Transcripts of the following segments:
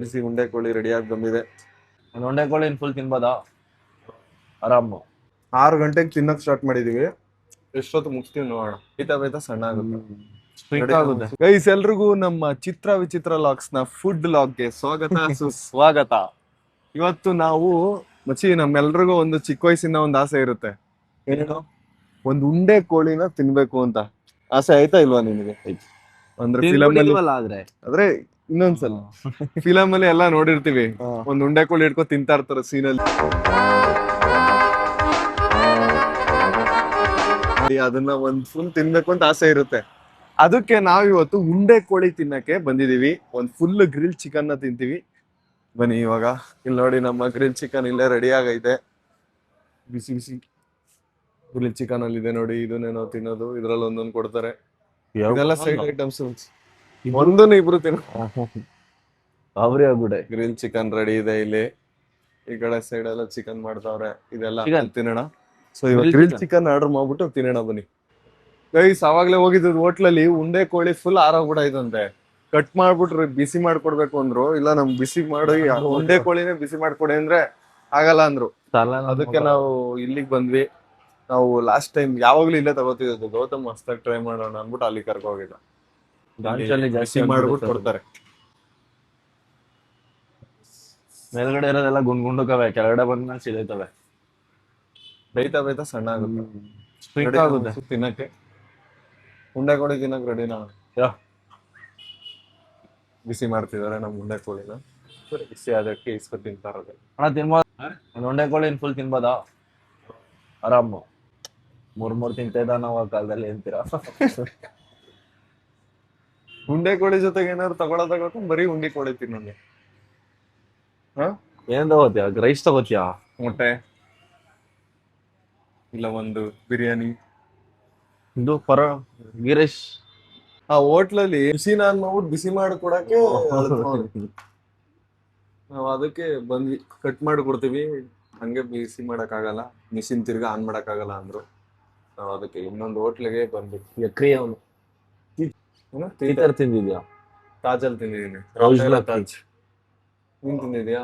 ಬಿಸಿ ಉಂಡೆ ಕೋಳಿ ರೆಡಿಯಾಗಿ ಬಂದಿದೆ. ಒಂದು ಉಂಡೆ ಕೋಳಿ ಫುಲ್ ತಿನ್ಬೋದಾ ಆರಾಮು. 6 ಗಂಟೆಗೆ ತಿನ್ನಕ್ ಸ್ಟಾರ್ಟ್ ಮಾಡಿದೀವಿ. ಎಷ್ಟೊತ್ತು ಮುಗಿಸ್ತೀವಿ ನೋಡೋಣ. ಬೈತಾ ಸಣ್ಣ ಆಗುತ್ತೆ. ಗೈಸ್ ಎಲ್ರಿಗೂ ನಮ್ಮ ಚಿತ್ರ ವಿಚಿತ್ರ ಲಾಗ್ಸ್ ನ ಫುಡ್ ಲಾಗ್ಗೆ ಸ್ವಾಗತ ಸುಸ್ವಾಗತ. ಇವತ್ತು ನಾವು ಮಚ್ಚಿ ನಮ್ಮೆಲ್ರಿಗೂ ಒಂದು ಚಿಕ್ಕ ವಯಸ್ಸಿನ ಒಂದು ಆಸೆ ಇರುತ್ತೆ. ಏನು? ಒಂದು ಉಂಡೆ ಕೋಳಿನ ತಿನ್ಬೇಕು ಅಂತ ಆಸೆ ಆಯ್ತಾ ಇಲ್ವಾ ನಿನಗೆ? ಅಂದ್ರೆ ಫಿಲಮ್ ಅಲ್ಲಿ ಆದ್ರೆ ಇನ್ನೊಂದ್ಸಲ ಫಿಲಮ್ ಅಲ್ಲಿ ಎಲ್ಲಾ ನೋಡಿರ್ತೀವಿ, ಒಂದ್ ಉಂಡೆ ಕೋಳಿ ಹಿಡ್ಕೊಂಡು ತಿಂತಾ ಇರ್ತಾರ ಸೀನಲ್ಲಿ. ಅದನ್ನ ಒಂದ್ ಫುಲ್ ತಿನ್ಬೇಕು ಅಂತ ಆಸೆ ಇರುತ್ತೆ. ಅದಕ್ಕೆ ನಾವ್ ಇವತ್ತು ಉಂಡೆ ಕೋಳಿ ತಿನ್ನಕ್ಕೆ ಬಂದಿದೀವಿ. ಒಂದ್ ಫುಲ್ ಗ್ರಿಲ್ ಚಿಕನ್ ನ ತಿಂತೀವಿ. ಬನ್ನಿ ಇವಾಗ. ಇಲ್ಲಿ ನೋಡಿ ನಮ್ಮ ಗ್ರಿಲ್ ಚಿಕನ್ ಇಲ್ಲೇ ರೆಡಿ ಆಗೈತೆ. ಬಿಸಿ ಬಿಸಿ ಗ್ರಿಲ್ ಚಿಕನ್ ಅಲ್ಲಿ ಇದೆ ನೋಡಿ. ಇದನ್ನೇನೋ ತಿನ್ನೋದು, ಇದ್ರಲ್ಲಿ ಒಂದೊಂದು ಕೊಡ್ತಾರೆ. ಇದೆಲ್ಲ ಸೈಡ್ ಐಟಮ್ಸ್. ಒಂದನ್ನು ಇಬ್ರು ತಿನ್ನೋ ಗ್ರಿಲ್ ಚಿಕನ್ ರೆಡಿ ಇದೆ ಇಲ್ಲಿ. ಈ ಕಡೆ ಸೈಡ್ ಎಲ್ಲ ಚಿಕನ್ ಮಾಡ್ತಾವ್ರೆ. ಇದೆಲ್ಲ ತಿನ್ನೋಣ. ಸೊ ಇವಾಗ ಗ್ರಿಲ್ ಚಿಕನ್ ಆರ್ಡರ್ ಮಾಡ್ಬಿಟ್ಟು ತಿನ್ನೋಣ ಬನ್ನಿ. ಗೈಸ್ ಅವಾಗ್ಲೇ ಹೋಗಿದ್ದು ಹೋಟ್ಲಲ್ಲಿ ಉಂಡೆ ಕೋಳಿ ಫುಲ್ ಆರೋಗ್ಬಿಡೈತಂತೆ. ಕಟ್ ಮಾಡ್ಬಿಟ್ರು ಬಿಸಿ ಮಾಡ್ಕೊಡ್ಬೇಕು ಅಂದ್ರು. ಇಲ್ಲ ನಮ್ ಬಿಸಿ ಮಾಡಿ ಉಂಡೆ ಕೋಳಿನೇ ಬಿಸಿ ಮಾಡ್ಕೊಡಿ ಅಂದ್ರೆ ಆಗಲ್ಲ ಅಂದ್ರು. ಅದಕ್ಕೆ ನಾವು ಇಲ್ಲಿಗೆ ಬಂದ್ವಿ. ನಾವು ಲಾಸ್ಟ್ ಟೈಮ್ ಯಾವಾಗ್ಲೂ ಇಲ್ಲೇ ತಗೋತಿದ್ದು. ಗೌತಮ್ ಮಸ್ತಾಗಿ ಟ್ರೈ ಮಾಡೋಣ ಅಂದ್ಬಿಟ್ಟು ಅಲ್ಲಿ ಕರ್ಕೊ ಹೋಗಿದ್ದ. ಬಿಸಿ ಮಾಡ್ಬಿಟ್ಟು ಕೊಡ್ತಾರೆ. ಮೇಲ್ಗಡೆ ಇರೋದೆಲ್ಲ ಗುಂಡ್ಕವೆ, ಕೆಳಗಡೆ ಬಂದ್ಮೇಲೆ ಸಿದೈತವೆ. ಬೈತಾ ಸಣ್ಣ ಆಗುತ್ತೆ ತಿನ್ನಕ್ಕೆ. ಉಂಡೆ ಕೋಳಿ ತಿನ್ನಕ್ ರೆಡಿನಾ? ಬಿಸಿ ಮಾಡ್ತಿದಾರೆ ನಮ್ ಉಂಡೆ ಕೋಳಿನ. ಬಿಸಿ ಅದಕ್ಕೆ ಇಸ್ಕೊ ತಿಂತಾರದು. ಅಣ್ಣ ತಿನ್ಬೋದು. ಒಂದು ಉಂಡೆ ಕೋಳಿ ಫುಲ್ ತಿನ್ಬೋದಾ ಆರಾಮು. ಮೂರ್ ತಿಂತಾ ಇದ್ದ ನಾವು ಆ ಕಾಲದಲ್ಲಿ ಅಂತೀರಾ? ಉಂಡೆ ಕೋಳಿ ಜೊತೆಗೆ ಏನಾದ್ರು ತಗೊಳಕ್ ಬರೀ ಉಂಡೆ ಕೋಳಿ ತಿನ್ನೋದು. ಏನ್ ತಗೋತಿಯಾ? ರೈಸ್ ತಗೋತಿಯಾ? ಮೊಟ್ಟೆ ಇಲ್ಲ ಒಂದು ಬಿರಿಯಾನಿ. ಇದು ಗೀ ರೈಸ್. ಆ ಹೋಟ್ಲಲ್ಲಿ ಬಿಸಿ ನಾನ್ ಮಾಡ್ಬಿಟ್ಟು ಬಿಸಿ ಮಾಡಿ ಕೊಡಕ್ಕೆ ನಾವ್ ಅದಕ್ಕೆ ಬಂದ್ವಿ. ಕಟ್ ಮಾಡಿ ಕೊಡ್ತೀವಿ, ಹಂಗೆ ಬಿಸಿ ಮಾಡಕ್ ಆಗಲ್ಲ, ಮಿಷಿನ್ ತಿರ್ಗಾ ಆನ್ ಮಾಡಕ್ ಆಗಲ್ಲ ಅಂದ್ರು. ನಾವ್ ಅದಕ್ಕೆ ಇನ್ನೊಂದು ಹೋಟ್ಲಿಗೆ ಬಂದ್ವಿ. ಎಕ್ರಿ ಅವನು ತಿಂದಿದ್ಯಾ? ತಾಜಲ್ಲಿ ತಿಂದಿದ್ದೀನಿ. ತಾಜ್ ನೀನ್ ತಿಂದಿದ್ಯಾ?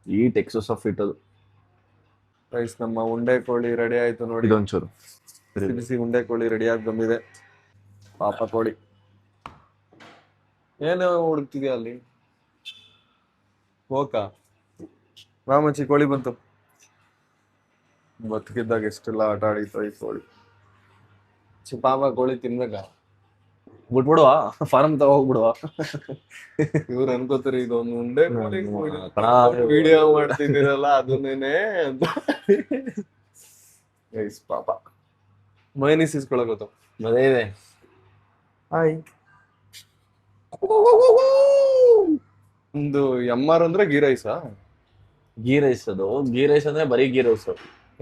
ಈ ಟೆಕ್ಸಸ್ ಆಫ್ ಇಟ್ ಅದು. ರೈಸ್ ನಮ್ಮ ಉಂಡೆ ಕೋಳಿ ರೆಡಿ ಆಯ್ತು ನೋಡಿ. ಇದೊಂಚೂರು ಬಿಸಿ ಉಂಡೆ ಕೋಳಿ ರೆಡಿಯಾಗಿ ಬಂದಿದೆ. ಪಾಪ ಕೋಳಿ ಏನು ಹುಡುಕ್ತಿದ್ಯಾ ಅಲ್ಲಿ? ಹೋಕ ರಾಮಚ್ಚಿ ಕೋಳಿ ಬಂತು. ಬದುಕಿದ್ದಾಗ ಎಷ್ಟೆಲ್ಲ ಆಟ ಆಡಿತ್ತು ಈ ಕೋಳಿ. ಪಾಪ ಕೋಳಿ ತಿನ್ಬೇಕಾ? ಬಿಟ್ಬಿಡುವ, ಫಾರ್ಮ್ ತಗೋಗ್ಬಿಡುವ. ಇವ್ರು ಅನ್ಕೋತಾರೆ ಇದೊಂದು ಉಂಡೆ ಕೋಳಿ ವಿಡಿಯೋ ಮಾಡ್ತಿದ್ದೀರಲ್ಲ ಅದನ್ನೇನೆ ಅಂತ. ಪಾಪ ಮೈನೀಸ್ ಇಸ್ಕೊಳಕತ್ತು. ಅದೇ ಇದೆ. ಹಾಯ್. ಒಂದು ಎಮ್.ಆರ್ ಅಂದ್ರೆ ಗೀ ರೈಸಾ? ಗೀ ರೈಸ್ ಅದು. ಗೀ ರೈಸ್ ಅಂದ್ರೆ ಬರೀ ಗೀ ರೈಸ್.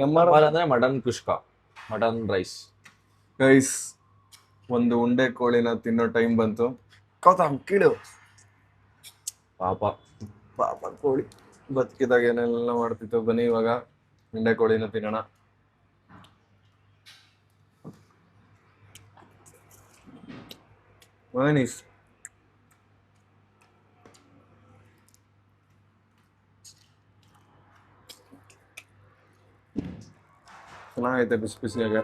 ಎಮ್.ಆರ್ ಅಂದ್ರೆ ಮಟನ್ ಕುಷ್ಕ, ಮಟನ್ ರೈಸ್. ಗೈಸ್ ಒಂದು ಉಂಡೆ ಕೋಳಿನ ತಿನ್ನೋ ಟೈಮ್ ಬಂತು. ಕೌತಮ್ ಕೀಳು. ಪಾಪ ಕೋಳಿ ಬದುಕಿದಾಗ ಏನೆಲ್ಲ ಮಾಡ್ತಿತ್ತು. ಬನ್ನಿ ಇವಾಗ ಉಂಡೆ ಕೋಳಿನ ತಿನ್ನೋಣ. ಮೈನೀಸ್ ಚೆನ್ನಾಗೈತೆ ಬಿಸಿ ಬಿಸಿಯಾಗ.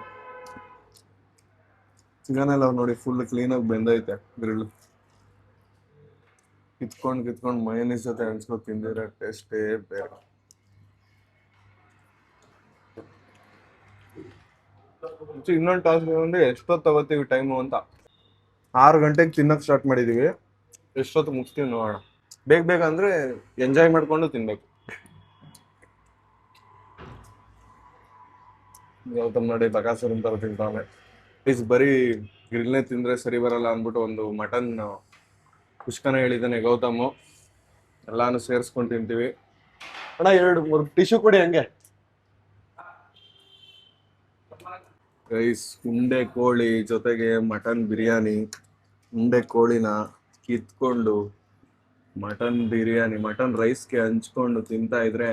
ಚಿಕನ್ ಎಲ್ಲ ನೋಡಿ ಫುಲ್ ಕ್ಲೀನ್ ಆಗಿ ಬೆಂದೈತೆ. ಗ್ರಿಲ್ ಕಿತ್ಕೊಂಡ್ ಮೈನೀಸ್ ಜೊತೆ ಅನ್ಸ್ಕೊಂಡು ತಿಂದಿರೋ ಟೇಸ್ಟೇ ಬೇರೆ. ಇನ್ನೊಂದು ಟಾಸ್ಕ್ ಅಂದ್ರೆ ಎಷ್ಟೊತ್ತು ತಗೋತೀವಿ ಟೈಮು ಅಂತ. 6 ಗಂಟೆಗೆ ತಿನ್ನಕ್ ಸ್ಟಾರ್ಟ್ ಮಾಡಿದೀವಿ. ಎಷ್ಟೊತ್ತು ಮುಗಿಸ್ತೀವಿ ನೋಡೋಣ. ಬೇಗ ಅಂದ್ರೆ ಎಂಜಾಯ್ ಮಾಡ್ಕೊಂಡು ತಿನ್ಬೇಕು. ಗೌತಮ್ ನೋಡಿ ಬಕಾಸೂರ್ ಅಂತ ತಿಂತಾವೆ. ಪ್ಲೀಸ್ ಬರೀ ಗ್ರಿಲ್ನೇ ತಿಂದ್ರೆ ಸರಿ ಬರಲ್ಲ ಅಂದ್ಬಿಟ್ಟು ಒಂದು ಮಟನ್ ಕುಷ್ಕನ ಹೇಳಿದ್ದಾನೆ ಗೌತಮ್. ಎಲ್ಲಾನು ಸೇರಿಸ್ಕೊಂಡು ತಿಂತೀವಿ. ಅಣ್ಣ 2-3 ಟಿಶ್ಯೂ ಕೊಡಿ ಹಂಗೆ. ರೈಸ್ ಉಂಡೆ ಕೋಳಿ ಜೊತೆಗೆ ಮಟನ್ ಬಿರಿಯಾನಿ. ಉಂಡೆ ಕೋಳಿನ ಕಿತ್ಕೊಂಡು ಮಟನ್ ಬಿರಿಯಾನಿ, ಮಟನ್ ರೈಸ್ಗೆ ಹಂಚ್ಕೊಂಡು ತಿಂತಾ ಇದ್ರೆ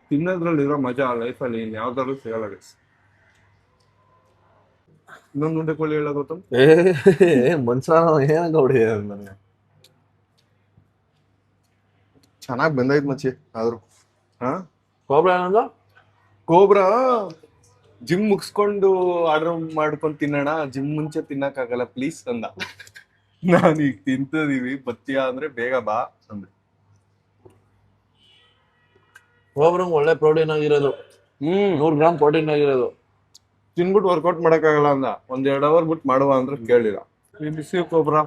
ತಿನ್ನೋದ್ರಲ್ಲಿ ಇರೋ ಮಜಾ ಲೈಫಲ್ಲಿ ಯಾವ್ದಾದ್ರು ಸಿಗಲ್ಲ ಗೈಸ್. ಇನ್ನೊಂದು ಉಂಡೆ ಕೋಳಿ ಹೇಳೋದು ಮನ್ಸ ಏನಂಗ ಹೊಡಿದೆ ನನಗೆ. ಚೆನ್ನಾಗಿ ಬಂದೈತ್ ಮಚ್ಚಿ ಆದ್ರೂ ಹಾ ಕೋಬ್ರಾ ಏನಂದ ಕೋಬ್ರಾ ಜಿಮ್ ಮುಗಿಸ್ಕೊಂಡು ಆರ್ಡರ್ ಮಾಡ್ಕೊಂಡು ತಿನ್ನೋಣ ಜಿಮ್ ಮುಂಚೆ ತಿನ್ನಕ್ಕಾಗಲ್ಲ ಪ್ಲೀಸ್ ಅಂದ ನಾನು ಈಗ ತಿಂತದೀವಿ ಬತ್ತೀಯ ಅಂದ್ರೆ ಬೇಗ ಬಾ ಅಂದೆ ಕೋಬ್ರಾ ಒಳ್ಳೆ ಪ್ರೋಟೀನ್ ಆಗಿರೋದು 100 ಗ್ರಾಮ್ ಪ್ರೋಟೀನ್ ಆಗಿರೋದು. ತಿನ್ಬಿಟ್ಟು ವರ್ಕೌಟ್ ಮಾಡಕ್ಕಾಗಲ್ಲ ಅಂದ 1-2 ಅವರ್ ಬಿಟ್ಟು ಮಾಡುವ ಅಂದ್ರೆ ಕೇಳಿಲ್ಲ ಈ ಬಿಸಿ ಕೋಬ್ರಾ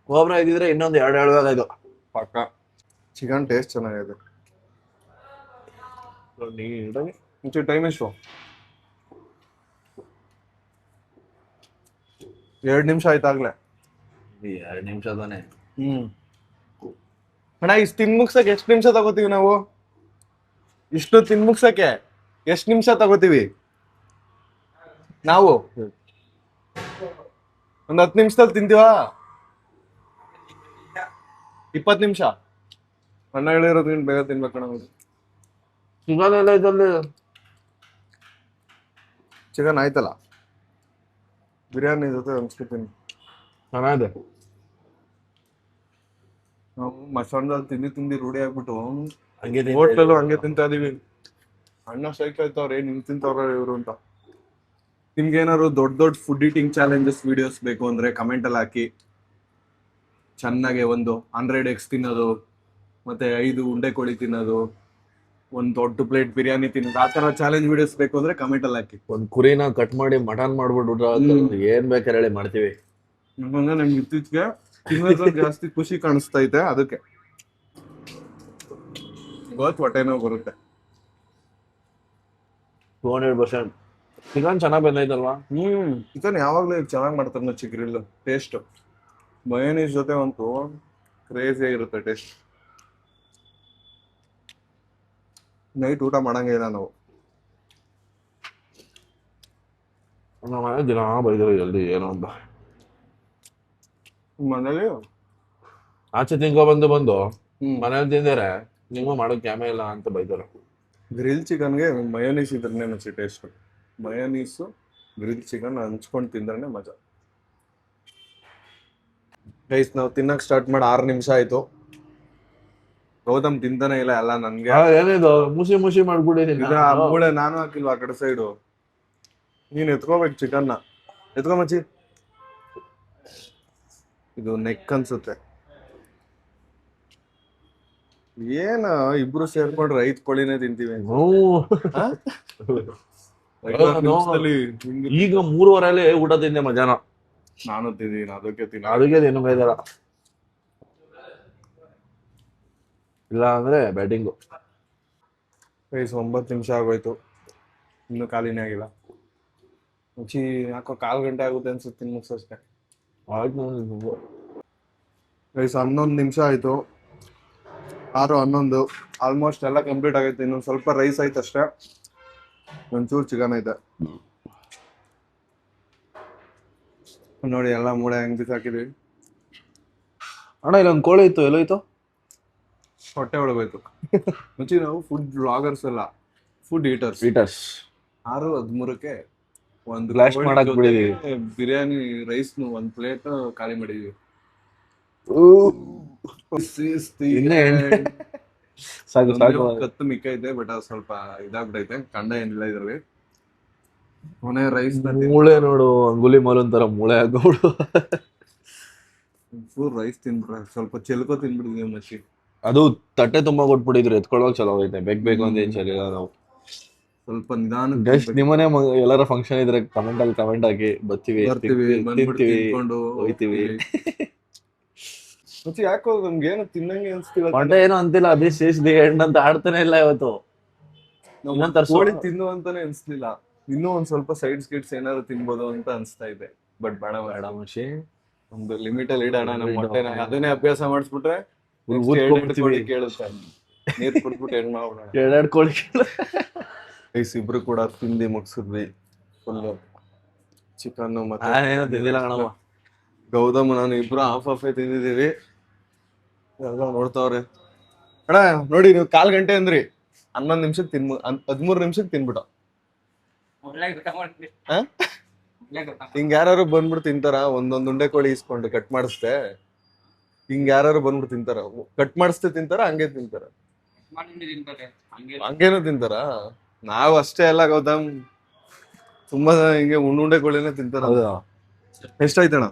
ಕೋಬ್ರಾ ಇದ್ದಿದ್ರೆ ಇನ್ನೊಂದು 2 ಹೇಳ್ಬೇಕಾಯ್ತು. ಪಕ್ಕ ಚಿಕನ್ ಟೇಸ್ಟ್ ಚೆನ್ನಾಗಿದೆ ಮುಂಚೆ ಟೈಮ್ ಎಷ್ಟು 2 ನಿಮಿಷ ಆಯ್ತಾಗ್ಲೇ 2 ನಿಮಿಷ ತಾನೆ. ಅಣ್ಣ ಇಷ್ಟು ತಿನ್ ಮುಗ್ಸಕ್ಕೆ ಎಷ್ಟು ನಿಮಿಷ ತಗೋತೀವಿ ನಾವು ಇಷ್ಟು ತಿನ್ ಮುಗ್ಸಕ್ಕೆ ಎಷ್ಟು ನಿಮಿಷ ತಗೋತೀವಿ ನಾವು 10 ನಿಮಿಷದಲ್ಲಿ ತಿಂತೀವಾ 20 ನಿಮಿಷ ಅಣ್ಣ ಹೇಳಿರೋದು ಬೇಗ ತಿನ್ಬೇಕಣ್ಣ ಚಿಕನ್ ಎಲ್ಲ ಇದ್ದಲ್ಲಿ ಚಿಕನ್ ಆಯ್ತಲ್ಲ ಬಿರಿಯಾನಿ ಜೊತೆ ಅನ್ಸ್ಕೊತೀನಿ ಚೆನ್ನಾಗಿದೆ. ನಾವು ಮಸಾಲದಲ್ಲಿ ತಿಂದಿ ರೂಢಿ ಆಗ್ಬಿಟ್ಟು ಹಂಗೆ ಹೋಟ್ಲಲ್ಲೂ ಹಂಗೆ ತಿಂತಾ ಇದೀವಿ ಅಣ್ಣ ಸೈಕ್ ಆಯ್ತವ್ರೆ ನಿಮ್ ತಿಂತವ್ರ ಇವ್ರು ಅಂತ. ನಿಮ್ಗೆ ಏನಾದ್ರು ದೊಡ್ಡ ಫುಡ್ ಈಟಿಂಗ್ ಚಾಲೆಂಜಸ್ ವಿಡಿಯೋಸ್ ಬೇಕು ಅಂದ್ರೆ ಕಮೆಂಟ್ ಅಲ್ಲಿ ಹಾಕಿ. ಚೆನ್ನಾಗೆ ಒಂದು 100 eggs ತಿನ್ನೋದು ಮತ್ತೆ 5 ಉಂಡೆ ಕೋಳಿ ತಿನ್ನೋದು ಒಂದ್ ದೊಡ್ಡ ಪ್ಲೇಟ್ ಬಿರಿಯಾನಿ ತಿನ್ನೋದು ಆ ತರ ಚಾಲೆಂಜ್ ವಿಡಿಯೋಸ್ ಬೇಕು ಅಂದ್ರೆ ಕಮೆಂಟ್ ಅಲ್ಲಿ ಹಾಕಿ. ಒಂದ್ ಕುರಿನ ಕಟ್ ಮಾಡಿ ಮಟನ್ ಮಾಡ್ಬಿಟ್ಟು ಏನ್ ಬೇಕಾದ್ರೆ ಹೇಳಿ ಮಾಡ್ತೀವಿ. ನಮ್ಗೆ ಇತ್ತೀಚೆಗೆ ತಿನ್ನೋದ್ರಲ್ಲಿ ಜಾಸ್ತಿ ಖುಷಿ ಕಾಣಿಸ್ತೈತೆ ಅದಕ್ಕೆ ಇವತ್ತು ಹೊಟ್ಟೆನೋ ಬರುತ್ತೆ 200%. ಚಿಕನ್ ಚೆನ್ನಾಗ್ ಬಂದೈತಲ್ವಾ? ಚಿಕನ್ ಯಾವಾಗ್ಲೂ ಚೆನ್ನಾಗಿ ಮಾಡ್ತಾರೆ ಮಚ್ಚಿ ಗ್ರಿಲ್ ಟೇಸ್ಟ್ ಮಯೋನೀಸ್ ಜೊತೆ ಅಂತೂ ಕ್ರೇಜಿ ಆಗಿರುತ್ತೆ ಟೇಸ್ಟ್. ನೈಟ್ ಊಟ ಮಾಡಂಗೆ ಇಲ್ಲ ನಾವು ನಮ್ಮ ಮನೆ ದಿನ ಬೈದ್ರು ಜಲ್ದಿ ಏನು ಅಂತ. ಮನೇಲಿ ಆಚೆ ತಿನ್ಕೊ ಬಂದು ಮನೇಲಿ ತಿಂದರೆ ನೀವು ಮಾಡೋಕ್ ಕ್ಯಾಮೆ ಇಲ್ಲ ಅಂತ ಬೈತಾರೆ. ಗ್ರಿಲ್ ಚಿಕನ್ಗೆ ಮಯೋನೀಸ್ ಇದ್ರೇ ಮಚ್ಚಿ ಟೇಸ್ಟ್ ಮಯೋನೀಸು ಗ್ರಿಲ್ ಚಿಕನ್ ಹಂಚ್ಕೊಂಡು ತಿಂದ್ರೆ ಮಜಾ. ಗೈಸ್ ನಾವು ತಿನ್ನಕ್ ಸ್ಟಾರ್ಟ್ ಮಾಡಿ 6 ನಿಮಿಷ ಆಯ್ತು. ಗೌತಮ್ ತಿಂತಾನೆ ಇಲ್ಲ ಎಲ್ಲ ನನ್ಗೆ ಏನಿದು ಮುಸಿ ಮಾಡ್ಬಿಟ್ಟಿದೀನಿ. ಮೂಳೆ ನಾನು ಹಾಕಿಲ್ವಾ ಆ ಕಡೆ ಸೈಡು ನೀನ್ ಎತ್ಕೋಬೇಕು ಚಿಕನ್ನ ಎತ್ಕೊ ಮಚ್ಚಿ. ಇದು ನೆಕ್ ಅನ್ಸುತ್ತೆ ಏನ ಇಬ್ರು ಸೇರ್ಕೊಂಡು ರೈತ ಕೋಳಿನೇ ತಿಂತೀವಿ ಈಗ 3:15 ಊಟ ತಿಂದೆ ಮಧ್ಯಾಹ್ನ. ನಾನು ತಿಂದೀನಿ ಅದಕ್ಕೆ ಏನು ಬೈದಾರ ಇಲ್ಲ ಅಂದ್ರೆ ಬ್ಯಾಟಿಂಗು. 9 ನಿಮಿಷ ಆಗೋಯ್ತು ಇನ್ನು ಖಾಲಿನೇ ಆಗಿಲ್ಲ ಮುಂಚಿ ಯಾಕೋ 1/4 ಗಂಟೆ ಆಗುತ್ತೆ ಅನ್ಸುತ್ತೆ ಮುಗ್ಸಷ್ಟೇ. ಆಯ್ತು 11 ನಿಮಿಷ ಆಯ್ತು 6:11 ಆಲ್ಮೋಸ್ಟ್ ಎಲ್ಲ ಕಂಪ್ಲೀಟ್ ಆಗೈತೆ. ಇನ್ನೊಂದು ಸ್ವಲ್ಪ ರೈಸ್ ಆಯ್ತು ಅಷ್ಟೇ ಒಂಚೂರು ಚಿಕನ್ ಐತೆ ನೋಡಿ ಎಲ್ಲ ಮೂಳೆ ಹೆಂಗ್ ಬಿಸಾಕಿದ್ವಿ. ಅಣ್ಣ ಇಲ್ಲೊಂದು ಕೋಳಿ ಇತ್ತು ಎಲ್ಲೋಯ್ತು? ಹೊಟ್ಟೆ ಒಳಗೋಯ್ತು ಮುಂಚೆ ನಾವು ಫುಡ್ ಬ್ಲಾಗರ್ಸ್ ಅಲ್ಲ ಫುಡ್ ಈಟರ್ಸ್ 6:13ಕ್ಕೆ ಒಂದು ಬ್ಲಾಸ್ಟ್ ಮಾಡಕ್ ಬಿಡಿದೀವಿ. ಬಿರಿಯಾನಿ ರೈಸ್ ಒಂದ್ ಪ್ಲೇಟ್ ಖಾಲಿ ಮಾಡಿದೀವಿ. ಕತ್ತು ಮಿಕ್ಕ ಐತೆ ಬಟ್ ಅದು ಸ್ವಲ್ಪ ಇದಾಗ್ಬಿಟ್ಟೈತೆ ಕಂಡ ಏನಿಲ್ಲ ಇದ್ರಲ್ಲಿ. ಕೊನೆ ರೈಸ್ ಮೂಳೆ ನೋಡು ಅಂಗುಲಿ ಮಾಲನ್ ತರ ಮೂಳೆ ಆಗೋಡು. ಫುಲ್ ರೈಸ್ ತಿನ್ಬಿಟ್ರೆ ಸ್ವಲ್ಪ ಚೆಲ್ಕೋ ತಿನ್ಬಿಟ್ಟಿದೀವಿ ಮಚ್ಚಿ. ಅದು ತಟ್ಟೆ ತುಂಬಾ ಕೊಟ್ಬಿಟ್ಟಿದ್ರು ಎತ್ಕೊಳ್ಳೋಕೆ ಚಲೋ ಐತೆ ಬೇಕು ಅಂತ ಏನ್ ಚಲಿಲ್ಲ ನಾವು ಸ್ವಲ್ಪ ನಿಧಾನ. ನಿಮ್ಮನೆ ಎಲ್ಲಾರ ಫಂಕ್ಷನ್ ಇದ್ರೆ ಕಮೆಂಟ್ ಹಾಕಿ ಬರ್ತೀವಿ ಹೋಯ್ತೀವಿ. ಮತ್ತೆ ಯಾಕೋ ನಮ್ಗೆ ಏನು ತಿನ್ನಂಗೆ ಅನ್ಸ್ತಿಲ್ಲ ಹೊಟ್ಟೆ ಏನು ಅಂತಿಲ್ಲ ಅದೇ ಶೇಷ್ ಎಂಡ್ ಅಂತ ಆಡ್ತಾನೆ ಇಲ್ಲ ಇವತ್ತು. ಕೋಳಿ ತಿನ್ನು ಅಂತಾನೆ ಅನ್ಸ್ಲಿಲ್ಲ. ಇನ್ನೂ ಒಂದ್ ಸ್ವಲ್ಪ ಸೈಡ್ಸ್ ಗಿಡ್ಸ್ ಏನಾದ್ರು ತಿನ್ಬೋದು ಅಂತ ಅನ್ಸ್ತಾ ಇದೆ ಬಟ್ ಬೇಡ ಮನುಷ್ಯ ಒಂದು ಲಿಮಿಟ್ ಅಲ್ಲಿ ಇಡೋಣ ನಮ್ಮ ಹೊಟ್ಟೆನ. ಅದನ್ನೇ ಅಭ್ಯಾಸ ಮಾಡಿಸ್ಬಿಟ್ರೆ ಕೇಳುತ್ತೆ ನೀರ್ ಕುಡ್ಬಿಟ್ಟು ಹೆಣ್ ಮಾಡ್ಬಿಡೋಣ. 2 ಕೋಳಿ ಇಬ್ರು ಕೂಡ ತಿಂದಿ ಮುಗಿಸಿದ್ವಿ ಫುಲ್ ಚಿಕನ್ ಮತ್ತೆ ತಿಂದಿಲ್ಲ ಕಣಮ್ಮ. ಗೌತಮ್ ನಾನು ಇಬ್ರು ಹಾಫ್ ತಿಂದಿದೀವಿ. ಎಲ್ಲ ನೋಡ್ತಾವ್ರೆ ಅಣ್ಣ ನೋಡಿ ನೀವು 1/4 ಗಂಟೆ ಅಂದ್ರಿ 11 ನಿಮಿಷಕ್ಕೆ 13 ನಿಮಿಷಕ್ಕೆ ತಿನ್ಬಿಟ್ಟು ಹಿಂಗ ಯಾರು ಬಂದ್ಬಿಟ್ಟು ತಿಂತಾರ ಒಂದೊಂದ್ ಉಂಡೆ ಕೋಳಿ ಇಸ್ಕೊಂಡು ಕಟ್ ಮಾಡಿಸ್ದೆ ಹಿಂಗ್ ಯಾರು ಬಂದ್ಬಿಟ್ಟು ತಿಂತಾರ? ಕಟ್ ಮಾಡಿಸ್ತೇ ತಿಂತಾರ ಹಂಗೆ ತಿಂತಾರ? ಹಂಗೇನು ತಿಂತಾರ? ನಾವ್ ಅಷ್ಟೇ ಅಲ್ಲ ಗೌತಮ್, ತುಂಬಾ ಹಿಂಗೆ ಉಂಡೆಗಳೇನೆ ತಿಂತಾರ. ಹೌದಾ? ಎಷ್ಟಾಯ್ತಣ್ಣ?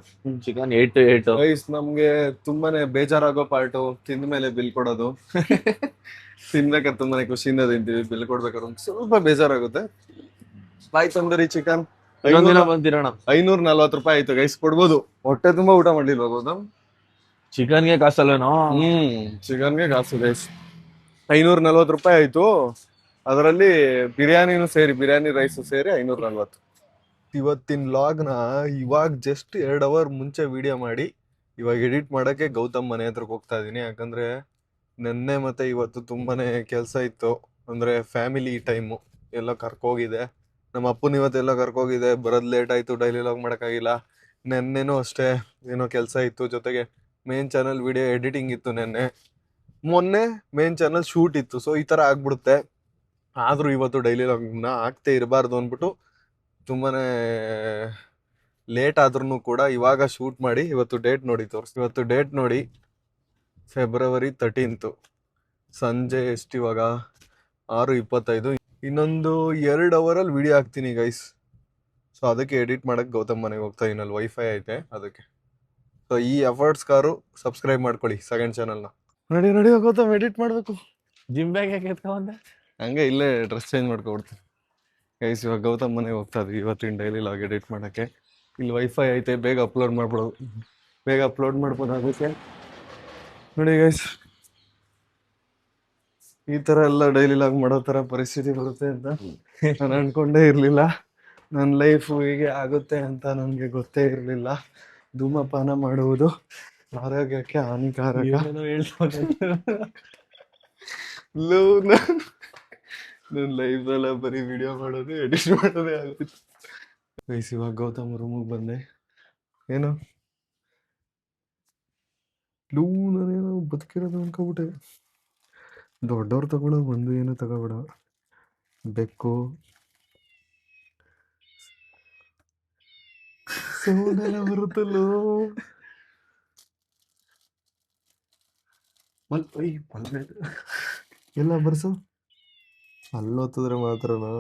ಚಿಕನ್ 8 ಗೈಸ್ ನಮ್ಗೆ ತುಂಬಾನೇ ಬೇಜಾರಾಗೋ ಪಾರ್ಟು ತಿಂದ ಮೇಲೆ ಬಿಲ್ ಕೊಡೋದು. ತಿನ್ಬೇಕಾದ್ರೆ ತುಂಬಾನೇ ಖುಷಿಯಿಂದ ತಿಂತೀವಿ, ಬಿಲ್ ಕೊಡ್ಬೇಕಾದ್ರೆ ಒಂದ್ ಸ್ವಲ್ಪ ಬೇಜಾರಾಗುತ್ತೆ. ಬಾಯ್ ತಂದೂರಿ ಚಿಕನ್ ಇನ್ನೊಂದಿನ ಬಂದಿರೋಣ. 540 ರೂಪಾಯಿ ಆಯ್ತು ಗೈಸ್, ಕೊಡ್ಬೋದು. ಹೊಟ್ಟೆ ತುಂಬಾ ಊಟ ಮಾಡ್ಲಿಲ್ವಾ ಗೌತಮ್? ಚಿಕನ್ಗೆ ಕಾಸಲ್ವೇನೋ? ಚಿಕನ್ಗೆ ಕಾಸು ಗೈಸ್. 540 ರೂಪಾಯಿ ಆಯ್ತು. ಅದರಲ್ಲಿ ಬಿರಿಯಾನಿನೂ ಸೇರಿ, ಬಿರಿಯಾನಿ ರೈಸ್ ಸೇರಿ 540. ಇವತ್ತಿನ ಲಾಗ್ನ ಇವಾಗ ಜಸ್ಟ್ 2 ಅವರ್ ಮುಂಚೆ ವಿಡಿಯೋ ಮಾಡಿ ಇವಾಗ ಎಡಿಟ್ ಮಾಡಕ್ಕೆ ಗೌತಮ್ ಮನೆ ಹತ್ರಕ್ಕೆ ಹೋಗ್ತಾ ಇದೀನಿ. ಯಾಕಂದ್ರೆ ನೆನ್ನೆ ಮತ್ತೆ ಇವತ್ತು ತುಂಬಾನೇ ಕೆಲಸ ಇತ್ತು. ಅಂದ್ರೆ ಫ್ಯಾಮಿಲಿ ಟೈಮು ಎಲ್ಲ ಕರ್ಕೋಗಿದೆ. ನಮ್ಮ ಅಪ್ಪನ ಇವತ್ತೆಲ್ಲ ಕರ್ಕೋಗಿದೆ, ಬರೋದ್ ಲೇಟ್ ಆಯ್ತು, ಡೈಲಿ ಲಾಗ್ ಮಾಡೋಕ್ಕಾಗಿಲ್ಲ. ನೆನ್ನೆನೂ ಅಷ್ಟೇ ಏನೋ ಕೆಲಸ ಇತ್ತು, ಜೊತೆಗೆ ಮೇನ್ ಚಾನಲ್ ವಿಡಿಯೋ ಎಡಿಟಿಂಗ್ ಇತ್ತು. ಮೊನ್ನೆ ಮೇನ್ ಚಾನಲ್ ಶೂಟ್ ಇತ್ತು. ಸೊ ಈ ತರ ಆಗ್ಬಿಡುತ್ತೆ. ಆದ್ರೂ ಇವತ್ತು ಡೈಲಿ ಲಾಗ್ನ ಆಗ್ತೇ ಇರಬಾರ್ದು ಅಂದ್ಬಿಟ್ಟು ತುಂಬಾನೇ ಲೇಟ್ ಆದ್ರೂ ಕೂಡ ಇವಾಗ ಶೂಟ್ ಮಾಡಿ ಇವತ್ತು ಡೇಟ್ ನೋಡಿ ಇವತ್ತು ಡೇಟ್ ನೋಡಿ ಫೆಬ್ರವರಿ 13 ಸಂಜೆ ಎಷ್ಟು ಇವಾಗ 6:25. ಇನ್ನೊಂದು 2 ಅವರಲ್ಲಿ ವಿಡಿಯೋ ಹಾಕ್ತೀನಿ ಗೈಸ್. ಸೊ ಅದಕ್ಕೆ ಎಡಿಟ್ ಮಾಡಕ್ ಗೌತಮ್ ಮನೆಗೆ ಹೋಗ್ತಾ ಇದೀನಿ. ವೈಫೈ ಐತೆ ಅದಕ್ಕೆ. ಸೊ ಈ ಎಫರ್ಟ್ಸ್ಗಾರು ಸಬ್ಸ್ಕ್ರೈಬ್ ಮಾಡ್ಕೊಳ್ಳಿ ಸೆಕೆಂಡ್ ಚಾನಲ್ನ. ನಡಿ ಗೌತಮ್, ಎಡಿಟ್ ಮಾಡ್ಬೇಕು. ಜಿಮ್ ಬ್ಯಾಗ್ ಯಾಕೆ ಎತ್ಕೊಂಡೆ? ಹಂಗೆ ಇಲ್ಲೇ ಡ್ರೆಸ್ ಚೇಂಜ್ ಮಾಡ್ಕೊಬಿಡ್ತೀನಿ ಗೈಸ್. ಇವಾಗ ಗೌತಮ್ ಮನೆಗೆ ಹೋಗ್ತಾ ಇದ್ವಿ ಇವತ್ತಿನ ಡೈಲಿ ಲಾಗ್ ಎಡಿಟ್ ಮಾಡಕ್ಕೆ. ಇಲ್ಲಿ ವೈಫೈ ಐತೆ, ಬೇಗ ಅಪ್ಲೋಡ್ ಮಾಡ್ಬೋದು. ಅದಕ್ಕೆ ನೋಡಿ ಗೈಸ್, ಈ ತರ ಎಲ್ಲ ಡೈಲಿ ಲಾಗ್ ಮಾಡೋ ತರ ಪರಿಸ್ಥಿತಿ ಬರುತ್ತೆ ಅಂತ ನಾನು ಅನ್ಕೊಂಡೇ ಇರ್ಲಿಲ್ಲ. ನನ್ನ ಲೈಫ್ ಹೀಗೆ ಆಗುತ್ತೆ ಅಂತ ನನಗೆ ಗೊತ್ತೇ ಇರಲಿಲ್ಲ. ಧೂಮಪಾನ ಮಾಡುವುದು ಆರೋಗ್ಯಕ್ಕೆ ಹಾನಿಕಾರಕ. ನನ್ನ ಲೈಫ್ನೆಲ್ಲ ಬರೀ ವಿಡಿಯೋ ಮಾಡೋದು ಎಡಿಟ್ ಮಾಡೋದೇ ಆಗುತ್ತೆ ಗೈಸ್. ಇವಾಗ ಗೌತಮ್ ರೂಮಿಗೆ ಬಂದೆ. ಏನು ನಾನೇನೋ ಬದುಕಿರೋದು ಅನ್ಕೋಬಿಟ್ಟೆ. ದೊಡ್ಡವ್ರು ತಗೊಳ್ಳೋ ಒಂದು ಏನು ತಗೋಬೇಡ. ಬೆಕ್ಕು ಸೌಂಡ್ ಎಲ್ಲ ಬರುತ್ತಲ್ಲೋ. ಎಲ್ಲ ಬರ್ಸು. ಅಲ್ಲೋತಿದ್ರೆ ಮಾತ್ರನಾ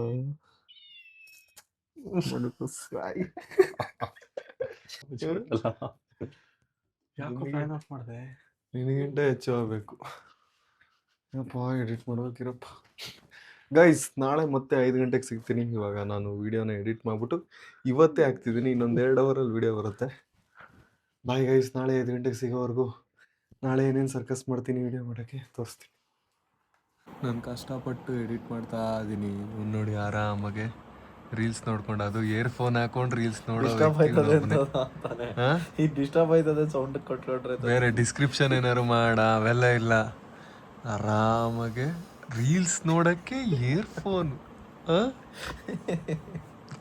ನಿನಗಿಂತ ಹೆಚ್ಚು ಆಗ್ಬೇಕು. ಎಡಿಟ್ ಮಾಡ್ಬೇಕಿರಪ್ಪ ಗೈಸ್. ನಾಳೆ ಮತ್ತೆ 5 ಗಂಟೆಗೆ ಸಿಗ್ತೀನಿ. ಇವಾಗ ನಾನು ವಿಡಿಯೋನ ಎಡಿಟ್ ಮಾಡ್ಬಿಟ್ಟು ಇವತ್ತೇ ಹಾಕ್ತಿದ್ದೀನಿ. ಇನ್ನೊಂದು 2 ಅವರಲ್ಲಿ ವಿಡಿಯೋ ಬರುತ್ತೆ. ಬಾಯ್ ಗೈಸ್, ನಾಳೆ 5 ಗಂಟೆಗೆ ಸಿಗೋವರೆಗೂ ನಾಳೆ ಏನೇನು ಸರ್ಕಸ್ ಮಾಡ್ತೀನಿ ವಿಡಿಯೋ ಮಾಡೋಕ್ಕೆ ತೋರಿಸ್ತೀನಿ. ನಾನು ಕಷ್ಟಪಟ್ಟು ಎಡಿಟ್ ಮಾಡ್ತಾ ಇದ್ದೀನಿ ನೋಡಿ, ಆರಾಮಾಗೆ ರೀಲ್ಸ್ ನೋಡ್ಕೊಂಡು. ಅದು ಇಯರ್ಫೋನ್ ಹಾಕೊಂಡು ರೀಲ್ಸ್ ಡಿಸ್ಟರ್ಬ್ ಆಯ್ತದೆ ಸೌಂಡ್ ಕೊಟ್ಕೊಂಡ್ರೆ. ಬೇರೆ ಡಿಸ್ಕ್ರಿಪ್ಷನ್ ಏನಾರು ಮಾಡ, ಅವೆಲ್ಲ ಇಲ್ಲ. ಆರಾಮಾಗೆ ರೀಲ್ಸ್ ನೋಡಕ್ಕೆ ಇಯರ್ಫೋನ್.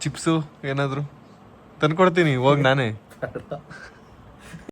ಚಿಪ್ಸು ಏನಾದ್ರು ತಂದ್ಕೊಡ್ತೀನಿ ಹೋಗಿ ನಾನೇ.